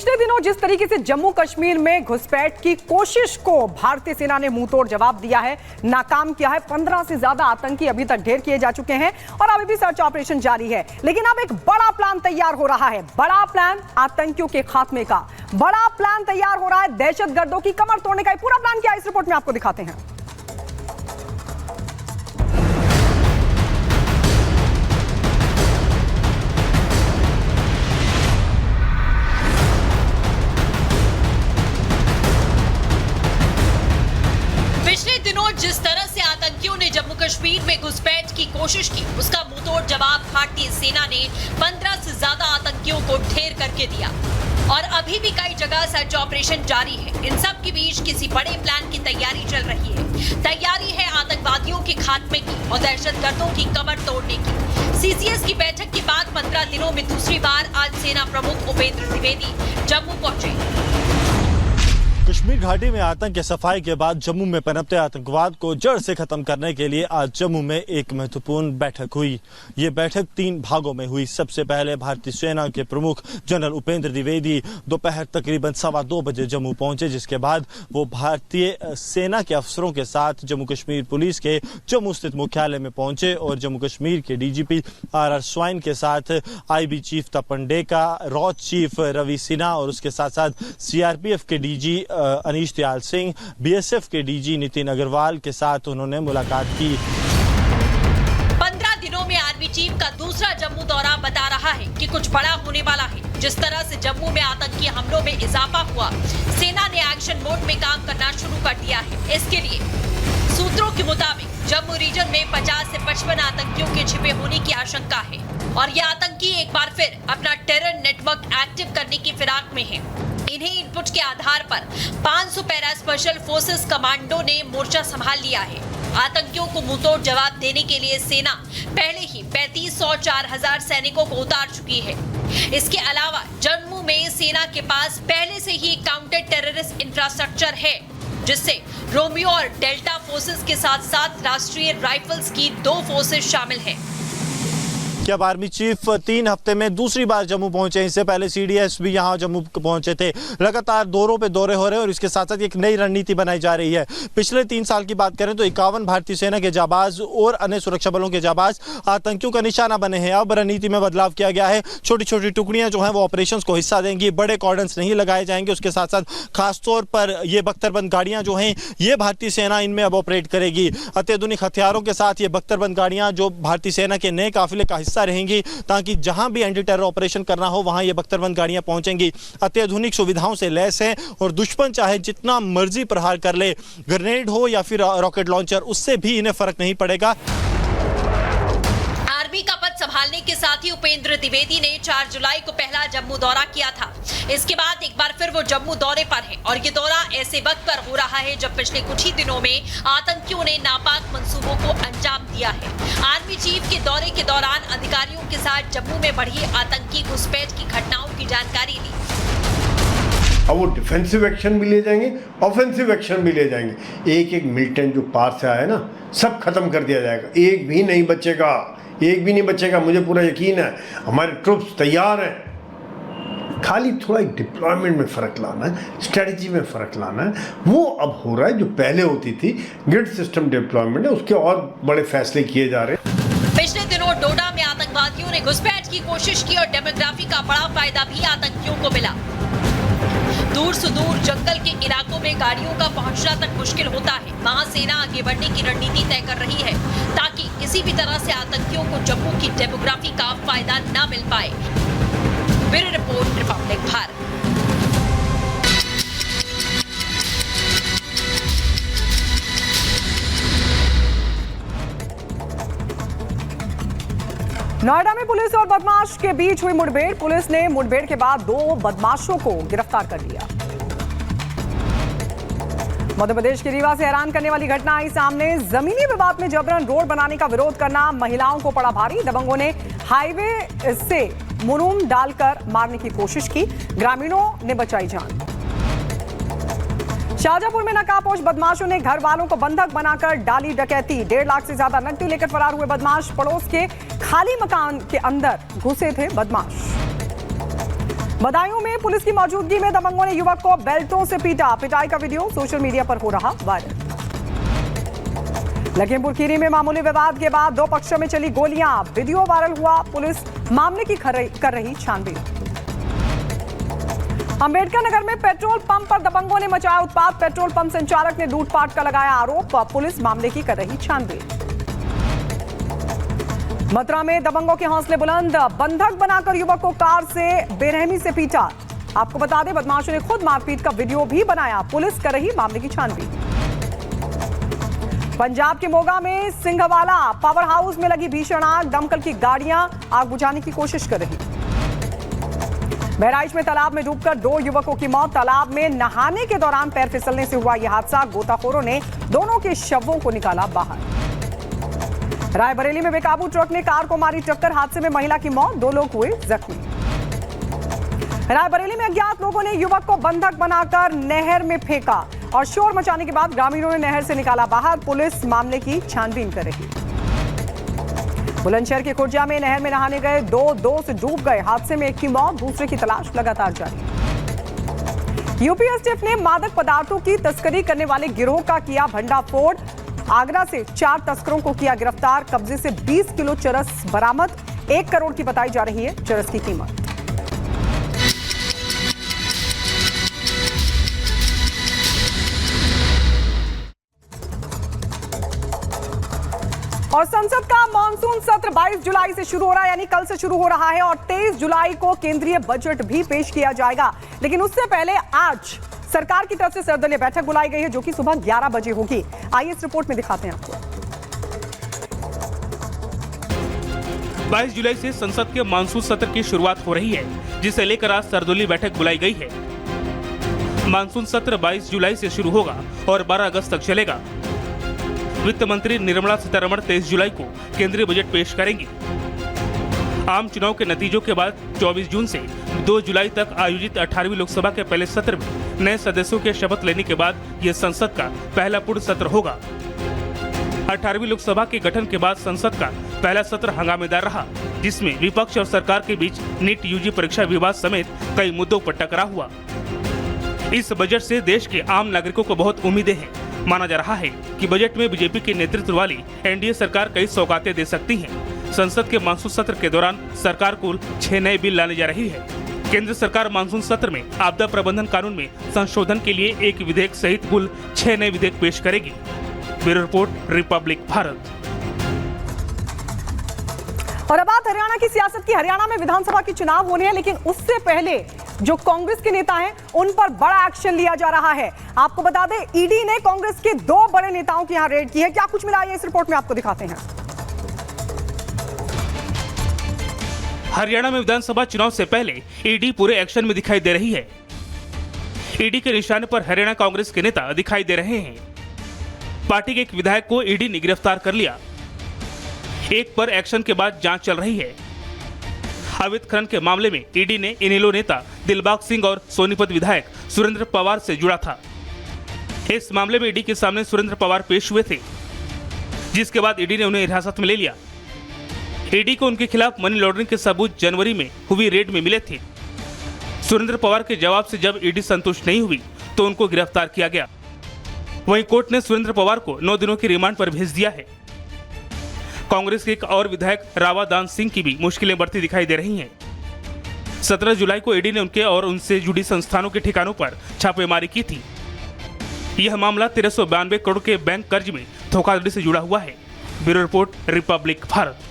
पिछले दिनों जिस तरीके से जम्मू कश्मीर में घुसपैठ की कोशिश को भारतीय सेना ने मुंहतोड़ जवाब दिया है, नाकाम किया है। 15 से ज्यादा आतंकी अभी तक ढेर किए जा चुके हैं और अभी भी सर्च ऑपरेशन जारी है। लेकिन अब एक बड़ा प्लान तैयार हो रहा है, बड़ा प्लान आतंकियों के खात्मे का, बड़ा प्लान तैयार हो रहा है दहशतगर्दों की कमर तोड़ने का। पूरा प्लान क्या, इस रिपोर्ट में आपको दिखाते हैं। जिस तरह से आतंकियों ने जम्मू कश्मीर में घुसपैठ की कोशिश की, उसका मुंहतोड़ जवाब भारतीय सेना ने 15 से ज्यादा आतंकियों को ढेर करके दिया और अभी भी कई जगह सर्च ऑपरेशन जारी है। इन सब के बीच किसी बड़े प्लान की तैयारी चल रही है। तैयारी है आतंकवादियों के खात्मे की और दहशतगर्दों की कमर तोड़ने की। सीसीएस की बैठक के बाद 15 दिनों में दूसरी बार आज सेना प्रमुख उपेंद्र द्विवेदी जम्मू पहुंचे। कश्मीर घाटी में आतंक के सफाई के बाद जम्मू में पनपते आतंकवाद को जड़ से खत्म करने के लिए आज जम्मू में एक महत्वपूर्ण बैठक हुई। ये बैठक 3 भागों में हुई। सबसे पहले भारतीय सेना के प्रमुख जनरल उपेंद्र द्विवेदी दोपहर तकरीबन 2:15 बजे जम्मू पहुंचे, जिसके बाद वो भारतीय सेना के अफसरों के साथ जम्मू कश्मीर पुलिस के जम्मू स्थित मुख्यालय में पहुंचे और जम्मू कश्मीर के डीजीपी RR स्वाइन के साथ IB चीफ तपन डेका, रॉ चीफ रवि सिन्हा और उसके साथ साथ CRPF के DG अनीश दयाल सिंह, BSF के DG नितिन अग्रवाल के साथ उन्होंने मुलाकात की। 15 दिनों में आर्मी चीफ का दूसरा जम्मू दौरा बता रहा है कि कुछ बड़ा होने वाला है। जिस तरह से जम्मू में आतंकी हमलों में इजाफा हुआ, सेना ने एक्शन मोड में काम करना शुरू कर दिया है। इसके लिए सूत्रों के मुताबिक जम्मू रीजन में 50 से 55 आतंकियों के छिपे होने की आशंका है और ये आतंकी एक बार फिर अपना टेरर नेटवर्क एक्टिव करने की फिराक में है। इन्हीं इनपुट के आधार पर 500 पैरा स्पेशल फोर्सेस कमांडो ने मोर्चा संभाल लिया है। आतंकियों को मुंहतोड़ जवाब देने के लिए सेना पहले ही 3500 4000 सैनिकों को उतार चुकी है। इसके अलावा जम्मू में सेना के पास पहले से ही काउंटर टेररिस्ट इंफ्रास्ट्रक्चर है, जिससे रोमियो और डेल्टा फोर्सेस के साथ साथ राष्ट्रीय राइफल्स की 2 फोर्सेस शामिल हैं। अब आर्मी चीफ 3 हफ्ते में दूसरी बार जम्मू पहुंचे। इससे पहले CDS भी यहां जम्मू पहुंचे थे। लगातार दौरों पे दौरे हो रहे हैं और इसके साथ साथ एक नई रणनीति बनाई जा रही है। पिछले 3 साल की बात करें तो 51 भारतीय सेना के जाबाज और अन्य सुरक्षा बलों के जाबाज आतंकियों का निशाना बने हैं। अब रणनीति में बदलाव किया गया है। छोटी छोटी टुकड़ियां जो हैं वो ऑपरेशंस को हिस्सा देंगी, बड़े कॉर्डन्स नहीं लगाए जाएंगे। उसके साथ साथ खासतौर पर ये बख्तरबंद गाड़ियां जो हैं ये भारतीय सेना इनमें अब ऑपरेट करेगी। अत्याधुनिक हथियारों के साथ ये बख्तरबंद गाड़ियां जो भारतीय सेना के नए काफिले का हिस्सा रहेंगी, ताकि जहां भी एंटी टेरर ऑपरेशन करना हो वहां ये बख्तरबंद गाड़ियां पहुंचेंगी। अत्याधुनिक सुविधाओं से लैस हैं और दुश्मन चाहे जितना मर्जी प्रहार कर ले, ग्रेनेड हो या फिर रॉकेट लॉन्चर, उससे भी इन्हें फर्क नहीं पड़ेगा। आर्मी का पद संभालने के साथ ही उपेंद्र द्विवेदी ने 4 जुलाई को पहला जम्मू दौरा किया था। इसके बाद एक बार फिर वो जम्मू दौरे पर है और ये दौरा ऐसे वक्त पर हो रहा है जब पिछले कुछ ही दिनों में आतंकियों ने नापाक मंसूबों को अंजाम दिया है। आर्मी चीफ के दौरे के दौरान अधिकारियों के साथ जम्मू में बढ़ी आतंकी घुसपैठ की घटनाओं की जानकारी ली। अब वो डिफेंसिव एक्शन भी ले जाएंगे, ऑफेंसिव एक्शन भी ले जाएंगे। एक मिलिटेंट जो पार से आया ना, सब खत्म कर दिया जाएगा। एक भी नहीं बचेगा, एक भी नहीं बचेगा। मुझे पूरा यकीन है, हमारे ट्रूप्स तैयार हैं। खाली थोड़ा एक डिप्लॉयमेंट में फ़र्क लाना है, स्ट्रेटजी में फ़र्क लाना है। वो अब हो रहा है जो पहले होती थी ग्रिड सिस्टम डिप्लॉयमेंट है, उसके और बड़े फैसले किए जा रहे हैं। पिछले दिनों डोडा में आतंकवादियों ने घुसपैठ की कोशिश की और डेमोग्राफी का बड़ा फायदा भी आतंकियों को मिला। दूर सुदूर जंगल के इलाकों में गाड़ियों का पहुंचना तक मुश्किल होता है। वहां सेना आगे बढ़ने की रणनीति तय कर रही है ताकि किसी भी तरह से आतंकियों को जम्मू की डेमोग्राफी का फायदा न मिल पाए। Bureau report, Republic Bharat. Noida में पुलिस और बदमाश के बीच हुई मुठभेड़। पुलिस ने मुठभेड़ के बाद 2 बदमाशों को गिरफ्तार कर लिया। मध्य प्रदेश के रीवा से हैरान करने वाली घटना आई सामने। जमीनी विवाद में जबरन रोड बनाने का विरोध करना महिलाओं को पड़ा भारी। दबंगों ने हाईवे से मुरुम डालकर मारने की कोशिश की, ग्रामीणों ने बचाई जान। शाहजहांपुर में नकाबपोश बदमाशों ने घर वालों को बंधक बनाकर डाली डकैती। 1.5 लाख से ज्यादा नकदी लेकर फरार हुए बदमाश। पड़ोस के खाली मकान के अंदर घुसे थे बदमाश। बदायूं में पुलिस की मौजूदगी में दबंगों ने युवक को बेल्टों से पीटा। पिटाई का वीडियो सोशल मीडिया पर हो रहा वायरल। लखीमपुर खीरी में मामूली विवाद के बाद दो पक्षों में चली गोलियां, वीडियो वायरल हुआ। पुलिस मामले की कर रही छानबीन। अंबेडकर नगर में पेट्रोल पंप पर दबंगों ने मचाया उत्पात। पेट्रोल पंप संचालक ने लूटपाट का लगाया आरोप। पुलिस मामले की कर रही छानबीन। मथुरा में दबंगों के हौसले बुलंद, बंधक बनाकर युवक को कार से बेरहमी से पीटा। आपको बता दें, बदमाशों ने खुद मारपीट का वीडियो भी बनाया। पुलिस कर रही मामले की छानबीन। पंजाब के मोगा में सिंघवाला पावर हाउस में लगी भीषण आग। दमकल की गाड़ियां आग बुझाने की कोशिश कर रही। बहराइच में तालाब में डूबकर दो युवकों की मौत। तालाब में नहाने के दौरान पैर फिसलने से हुआ यह हादसा। गोताखोरों ने दोनों के शवों को निकाला बाहर। रायबरेली में बेकाबू ट्रक ने कार को मारी टक्कर। हादसे में महिला की मौत, दो लोग हुए जख्मी। रायबरेली में अज्ञात लोगों ने युवक को बंधक बनाकर नहर में फेंका और शोर मचाने के बाद ग्रामीणों ने नहर से निकाला बाहर। पुलिस मामले की छानबीन कर रही। बुलंदशहर के खुर्जा में नहर में नहाने गए दो दोस्त डूब गए। हादसे में एक की मौत, दूसरे की तलाश लगातार जारी। यूपी एसटीएफ ने मादक पदार्थों की तस्करी करने वाले गिरोह का किया भंडाफोड़। आगरा से 4 तस्करों को किया गिरफ्तार। कब्जे से 20 किलो चरस बरामद। 1 करोड़ की बताई जा रही है चरस की कीमत। और संसद का मॉनसून सत्र 22 जुलाई से शुरू हो रहा है, यानी कल से शुरू हो रहा है और 23 जुलाई को केंद्रीय बजट भी पेश किया जाएगा। लेकिन उससे पहले आज सरकार की तरफ से सर्वदलीय बैठक बुलाई गई है, जो कि सुबह 11 बजे होगी। आइए इस रिपोर्ट में दिखाते हैं आपको। 22 जुलाई से संसद के मानसून सत्र की शुरुआत हो रही है, जिसे लेकर आज सर्वदलीय बैठक बुलाई गई है। मानसून सत्र 22 जुलाई से शुरू होगा और 12 अगस्त तक चलेगा। वित्त मंत्री निर्मला सीतारमण 23 जुलाई को केंद्रीय बजट पेश करेंगी। आम चुनाव के नतीजों के बाद 24 जून से 2 जुलाई तक आयोजित 18वीं लोकसभा के पहले सत्र में नए सदस्यों के शपथ लेने के बाद यह संसद का पहला पूर्ण सत्र होगा। 18वीं लोकसभा के गठन के बाद संसद का पहला सत्र हंगामेदार रहा, जिसमें विपक्ष और सरकार के बीच नीट यूजी परीक्षा विवाद समेत कई मुद्दों पर टकराव हुआ। इस बजट से देश के आम नागरिकों को बहुत उम्मीदें हैं। माना जा रहा है कि बजट में बीजेपी के नेतृत्व वाली एनडीए सरकार कई सौगातें दे सकती है। संसद के मानसून सत्र के दौरान सरकार कुल 6 नए बिल लाने जा रही है। केंद्र सरकार मानसून सत्र में आपदा प्रबंधन कानून में संशोधन के लिए एक विधेयक सहित कुल 6 नए विधेयक पेश करेगी। Bureau report, Republic Bharat. और अब बात हरियाणा की सियासत की। हरियाणा में विधानसभा के चुनाव होने हैं, लेकिन उससे पहले जो कांग्रेस के नेता हैं उन पर बड़ा एक्शन लिया जा रहा है। आपको बता दें, ईडी ने कांग्रेस के 2 बड़े नेताओं की यहां रेड की है। क्या कुछ मिला है इस रिपोर्ट में आपको दिखाते हैं। हरियाणा में विधानसभा चुनाव से पहले ईडी पूरे एक्शन में दिखाई दे रही है। ईडी के निशाने पर हरियाणा कांग्रेस के नेता दिखाई दे रहे हैं। पार्टी के एक विधायक को ईडी ने गिरफ्तार कर लिया। एक पर एक्शन के बाद जांच चल रही है। अवैध खनन के मामले में ईडी ने इनेलो नेता दिलबाग सिंह और सोनीपत विधायक सुरेंद्र पवार से जुड़ा था। इस मामले में ईडी के सामने सुरेंद्र पवार पेश हुए थे, जिसके बाद ईडी ने उन्हें हिरासत में ले लिया। ईडी को उनके खिलाफ मनी लॉन्ड्रिंग के सबूत जनवरी में हुई रेड में मिले थे। सुरेंद्र पवार के जवाब से जब ईडी संतुष्ट नहीं हुई तो उनको गिरफ्तार किया गया। वहीं कोर्ट ने सुरेंद्र पवार को 9 दिनों की रिमांड पर भेज दिया है। कांग्रेस के एक और विधायक रावा दान सिंह की भी मुश्किलें बढ़ती दिखाई दे रही हैं। 17 जुलाई को ईडी ने उनके और उनसे जुड़ी संस्थानों के ठिकानों पर छापेमारी की थी। यह मामला 1392 करोड़ के बैंक कर्ज में धोखाधड़ी से जुड़ा हुआ है। Bureau report, Republic Bharat.